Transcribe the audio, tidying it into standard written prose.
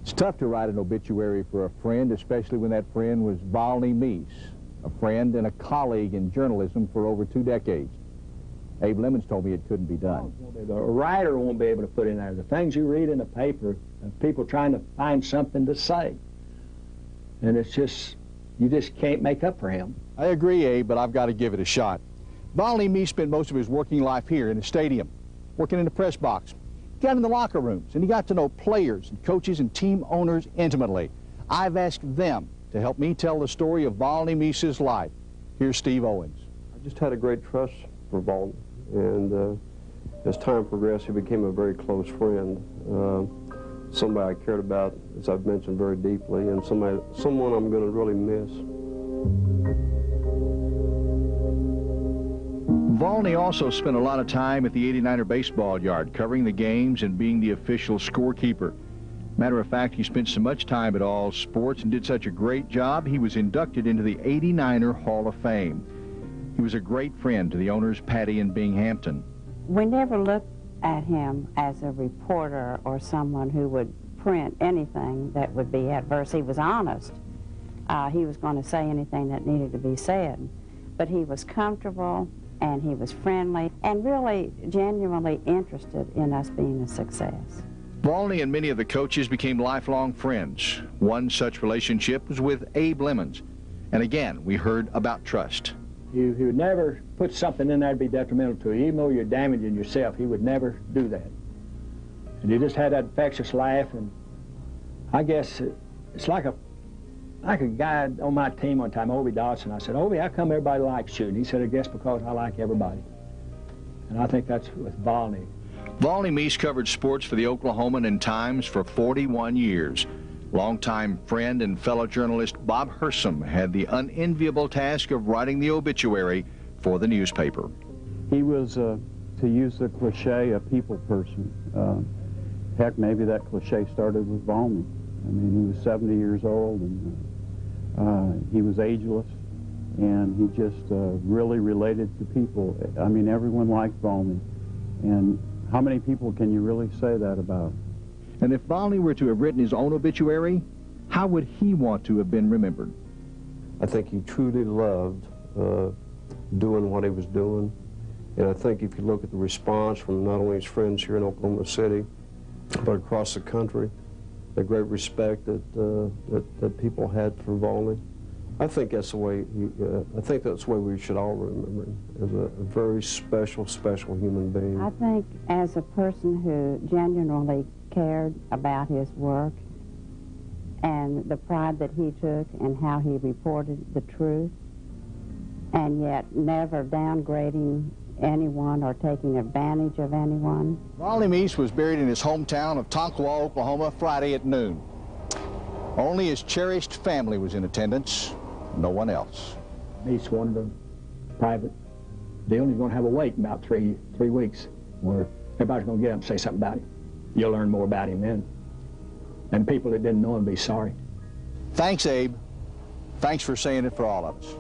It's tough to write an obituary for a friend, especially when that friend was Volney Meece, a friend and a colleague in journalism for over 2 decades. Abe Lemons told me it couldn't be done. The writer won't be able to put in there the things you read in the paper of people trying to find something to say. And it's just, you just can't make up for him. I agree, Abe, but I've got to give it a shot. Volney Meece spent most of his working life here in the stadium, working in the press box. He got in the locker rooms, and he got to know players and coaches and team owners intimately. I've asked them to help me tell the story of Volney Meece's life. Here's Steve Owens. I just had a great trust for Volney, and as time progressed, he became a very close friend. Somebody I cared about, as I've mentioned, very deeply, and someone I'm going to really miss. Volney also spent a lot of time at the 89er baseball yard, covering the games and being the official scorekeeper. Matter of fact, he spent so much time at all sports and did such a great job, he was inducted into the 89er Hall of Fame. He was a great friend to the owners, Patty and Binghamton. We never looked at him as a reporter or someone who would print anything that would be adverse. He was honest. He was going to say anything that needed to be said. But he was comfortable, and he was friendly, and really genuinely interested in us being a success. Volney and many of the coaches became lifelong friends. One such relationship was with Abe Lemons. And again, we heard about trust. He would never put something in there to be detrimental to you. Even though you're damaging yourself, he would never do that. And he just had that infectious laugh, and I guess it's like a guy on my team one time, Obie Dodson. I said, Obie, how come everybody likes you? And he said, I guess because I like everybody. And I think that's with Volney. Volney Meece covered sports for the Oklahoman and Times for 41 years. Longtime friend and fellow journalist Bob Hersom had the unenviable task of writing the obituary for the newspaper. He was, to use the cliche, a people person. Heck, maybe that cliche started with Volney. I mean, he was 70 years old, and he was ageless, and he just really related to people. I mean, everyone liked Volney, and how many people can you really say that about? And if Volney were to have written his own obituary, how would he want to have been remembered? I think he truly loved doing what he was doing, and I think if you look at the response from not only his friends here in Oklahoma City, but across the country, the great respect that people had for Volney, I think that's the way we should all remember him, as a very special, special human being. I think as a person who genuinely cared about his work and the pride that he took in how he reported the truth, and yet never downgrading anyone or taking advantage of anyone. Volney Meece was buried in his hometown of Tonkawa, Oklahoma, Friday at noon. Only his cherished family was in attendance, no one else. Meece wanted a private deal, and he's going to have a wake in about three weeks where everybody's going to get up and say something about him. You'll learn more about him then. And people that didn't know him be sorry. Thanks, Abe. Thanks for saying it for all of us.